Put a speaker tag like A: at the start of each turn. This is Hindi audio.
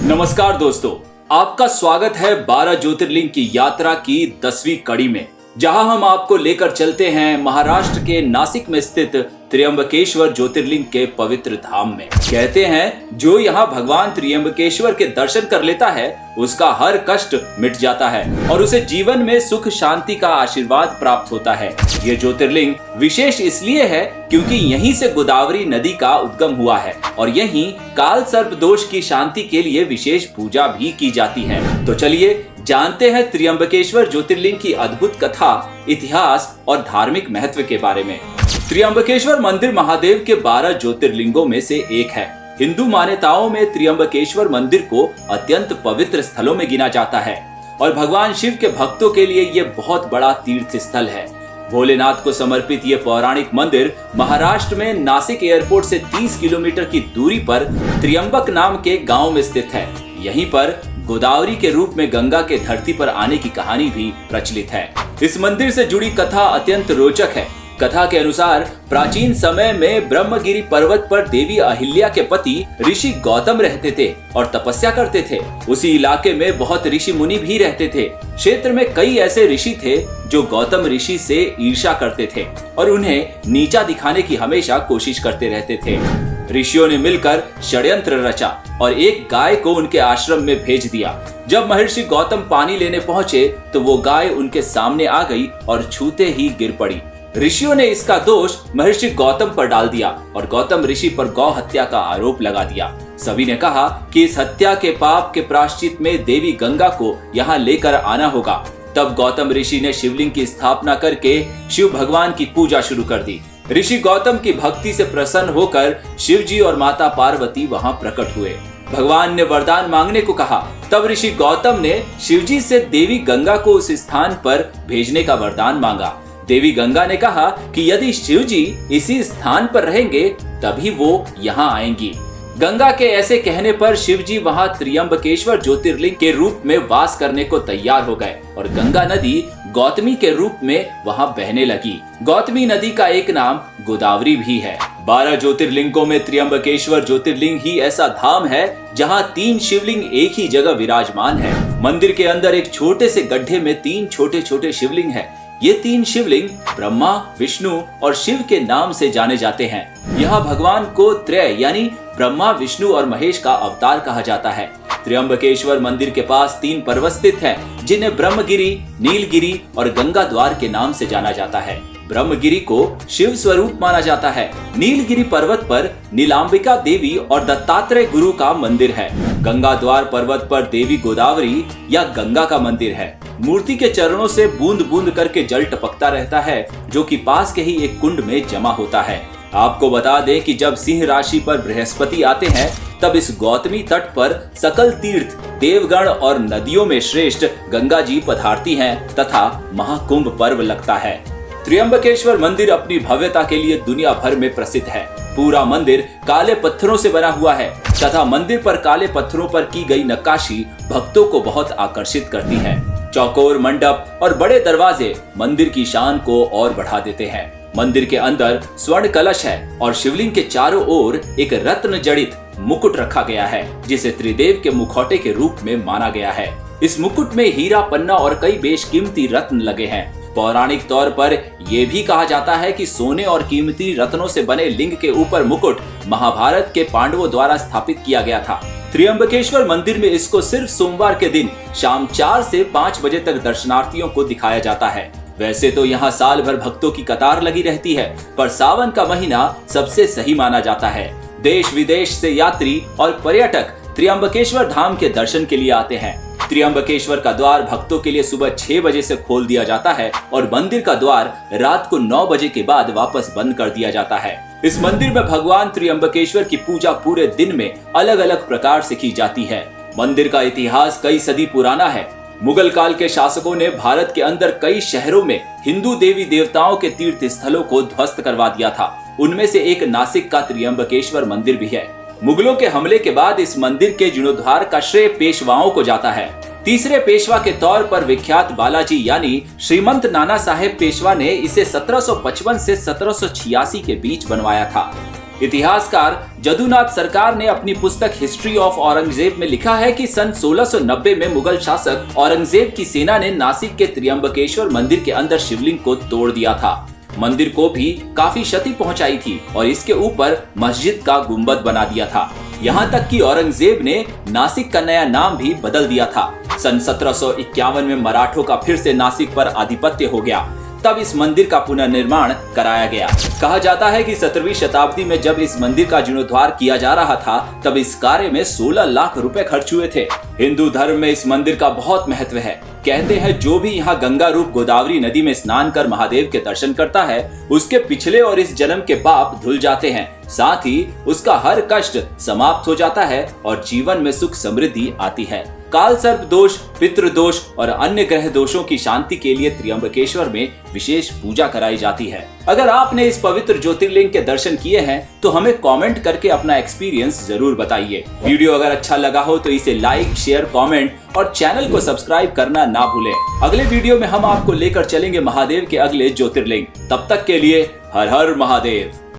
A: नमस्कार दोस्तों, आपका स्वागत है 12 ज्योतिर्लिंग की यात्रा की 10वीं कड़ी में, जहां हम आपको लेकर चलते हैं महाराष्ट्र के नासिक में स्थित त्र्यंबकेश्वर ज्योतिर्लिंग के पवित्र धाम में। कहते हैं जो यहाँ भगवान त्र्यंबकेश्वर के दर्शन कर लेता है उसका हर कष्ट मिट जाता है और उसे जीवन में सुख शांति का आशीर्वाद प्राप्त होता है। ये ज्योतिर्लिंग विशेष इसलिए है क्योंकि यहीं से गोदावरी नदी का उद्गम हुआ है और यहीं काल सर्प दोष की शांति के लिए विशेष पूजा भी की जाती है। तो चलिए जानते हैं त्र्यंबकेश्वर ज्योतिर्लिंग की अद्भुत कथा, इतिहास और धार्मिक महत्व के बारे में। त्र्यंबकेश्वर मंदिर महादेव के 12 ज्योतिर्लिंगों में से एक है। हिंदू मान्यताओं में त्र्यंबकेश्वर मंदिर को अत्यंत पवित्र स्थलों में गिना जाता है और भगवान शिव के भक्तों के लिए ये बहुत बड़ा तीर्थ स्थल है। भोलेनाथ को समर्पित ये पौराणिक मंदिर महाराष्ट्र में नासिक एयरपोर्ट से 30 किलोमीटर की दूरी पर त्र्यंबक नाम के गांव में स्थित है। यहीं पर गोदावरी के रूप में गंगा के धरती पर आने की कहानी भी प्रचलित है। इस मंदिर से जुड़ी कथा अत्यंत रोचक है। कथा के अनुसार प्राचीन समय में ब्रह्मगिरी पर्वत पर देवी अहिल्या के पति ऋषि गौतम रहते थे और तपस्या करते थे। उसी इलाके में बहुत ऋषि मुनि भी रहते थे। क्षेत्र में कई ऐसे ऋषि थे जो गौतम ऋषि से ईर्ष्या करते थे और उन्हें नीचा दिखाने की हमेशा कोशिश करते रहते थे। ऋषियों ने मिलकर षड्यंत्र रचा और एक गाय को उनके आश्रम में भेज दिया। जब महर्षि गौतम पानी लेने पहुंचे तो वो गाय उनके सामने आ गई और छूते ही गिर पड़ी। ऋषियों ने इसका दोष महर्षि गौतम पर डाल दिया और गौतम ऋषि पर गौ हत्या का आरोप लगा दिया। सभी ने कहा कि इस हत्या के पाप के प्रायश्चित में देवी गंगा को यहाँ लेकर आना होगा। तब गौतम ऋषि ने शिवलिंग की स्थापना करके शिव भगवान की पूजा शुरू कर दी। ऋषि गौतम की भक्ति से प्रसन्न होकर शिव जी और माता पार्वती वहां प्रकट हुए। भगवान ने वरदान मांगने को कहा। तब ऋषि गौतम ने शिव जी से देवी गंगा को उस स्थान पर भेजने का वरदान मांगा। देवी गंगा ने कहा कि यदि शिव जी इसी स्थान पर रहेंगे तभी वो यहाँ आएंगी। गंगा के ऐसे कहने पर शिव जी वहाँ त्र्यंबकेश्वर ज्योतिर्लिंग के रूप में वास करने को तैयार हो गए और गंगा नदी गौतमी के रूप में वहाँ बहने लगी। गौतमी नदी का एक नाम गोदावरी भी है। 12 ज्योतिर्लिंगों में त्र्यंबकेश्वर ज्योतिर्लिंग ही ऐसा धाम है जहाँ 3 शिवलिंग एक ही जगह विराजमान है। मंदिर के अंदर एक छोटे से गड्ढे में 3 छोटे छोटे शिवलिंग है। ये 3 शिवलिंग ब्रह्मा, विष्णु और शिव के नाम से जाने जाते हैं। यहाँ भगवान को त्रय यानी ब्रह्मा, विष्णु और महेश का अवतार कहा जाता है। त्र्यंबकेश्वर मंदिर के पास 3 पर्वत स्थित हैं, जिन्हें ब्रह्मगिरी, नीलगिरी और गंगा द्वार के नाम से जाना जाता है। ब्रह्मगिरी को शिव स्वरूप माना जाता है। नीलगिरी पर्वत पर नीलांबिका देवी और दत्तात्रेय गुरु का मंदिर है। गंगा द्वार पर्वत पर देवी गोदावरी या गंगा का मंदिर है। मूर्ति के चरणों से बूंद बूंद करके जल टपकता रहता है, जो कि पास के ही एक कुंड में जमा होता है। आपको बता दें कि जब सिंह राशि पर बृहस्पति आते हैं तब इस गौतमी तट पर सकल तीर्थ, देवगण और नदियों में श्रेष्ठ गंगा जी पधारती हैं तथा महाकुंभ पर्व लगता है। त्र्यंबकेश्वर मंदिर अपनी भव्यता के लिए दुनिया भर में प्रसिद्ध है। पूरा मंदिर काले पत्थरों से बना हुआ है तथा मंदिर पर काले पत्थरों पर की गई नक्काशी भक्तों को बहुत आकर्षित करती है। चौकोर मंडप और बड़े दरवाजे मंदिर की शान को और बढ़ा देते हैं। मंदिर के अंदर स्वर्ण कलश है और शिवलिंग के चारों ओर एक रत्न जड़ित मुकुट रखा गया है, जिसे त्रिदेव के मुखौटे के रूप में माना गया है। इस मुकुट में हीरा, पन्ना और कई बेशकीमती रत्न लगे हैं। पौराणिक तौर पर यह भी कहा जाता है कि सोने और कीमती रत्नों से बने लिंग के ऊपर मुकुट महाभारत के पांडवों द्वारा स्थापित किया गया था। त्र्यंबकेश्वर मंदिर में इसको सिर्फ सोमवार के दिन शाम 4 से 5 बजे तक दर्शनार्थियों को दिखाया जाता है। वैसे तो यहाँ साल भर भक्तों की कतार लगी रहती है, पर सावन का महीना सबसे सही माना जाता है। देश विदेश से यात्री और पर्यटक त्र्यंबकेश्वर धाम के दर्शन के लिए आते हैं। त्र्यंबकेश्वर का द्वार भक्तों के लिए सुबह 6 बजे से खोल दिया जाता है और मंदिर का द्वार रात को 9 बजे के बाद वापस बंद कर दिया जाता है। इस मंदिर में भगवान त्र्यंबकेश्वर की पूजा पूरे दिन में अलग अलग प्रकार से की जाती है। मंदिर का इतिहास कई सदी पुराना है। मुगल काल के शासकों ने भारत के अंदर कई शहरों में हिंदू देवी देवताओं के तीर्थ स्थलों को ध्वस्त करवा दिया था। उनमें से एक नासिक का त्र्यंबकेश्वर मंदिर भी है। मुगलों के हमले के बाद इस मंदिर के जीर्णोद्धार का श्रेय पेशवाओं को जाता है। तीसरे पेशवा के तौर पर विख्यात बालाजी यानी श्रीमंत नाना साहेब पेशवा ने इसे 1755 से 1786 के बीच बनवाया था। इतिहासकार जदुनाथ सरकार ने अपनी पुस्तक हिस्ट्री ऑफ औरंगजेब में लिखा है कि सन 1690 में मुगल शासक औरंगजेब की सेना ने नासिक के त्र्यंबकेश्वर मंदिर के अंदर शिवलिंग को तोड़ दिया था। मंदिर को भी काफी क्षति पहुंचाई थी और इसके ऊपर मस्जिद का गुंबद बना दिया था। यहाँ तक कि औरंगजेब ने नासिक का नया नाम भी बदल दिया था। सन 1751 में मराठों का फिर से नासिक पर आधिपत्य हो गया। तब इस मंदिर का पुनर्निर्माण कराया गया। कहा जाता है कि 17वीं शताब्दी में जब इस मंदिर का जीर्णोद्धार किया जा रहा था तब इस कार्य में 16 लाख रुपए खर्च हुए थे। हिंदू धर्म में इस मंदिर का बहुत महत्व है। कहते हैं जो भी यहाँ गंगा रूप गोदावरी नदी में स्नान कर महादेव के दर्शन करता है उसके पिछले और इस जन्म के पाप धुल जाते हैं, साथ ही उसका हर कष्ट समाप्त हो जाता है और जीवन में सुख समृद्धि आती है। काल सर्प दोष, पितृ दोष और अन्य ग्रह दोषों की शांति के लिए त्र्यंबकेश्वर में विशेष पूजा कराई जाती है। अगर आपने इस पवित्र ज्योतिर्लिंग के दर्शन किए हैं तो हमें कमेंट करके अपना एक्सपीरियंस जरूर बताइए। वीडियो अगर अच्छा लगा हो तो इसे लाइक, शेयर, कमेंट और चैनल को सब्सक्राइब करना ना भूलें। अगले वीडियो में हम आपको लेकर चलेंगे महादेव के अगले ज्योतिर्लिंग। तब तक के लिए हर हर महादेव।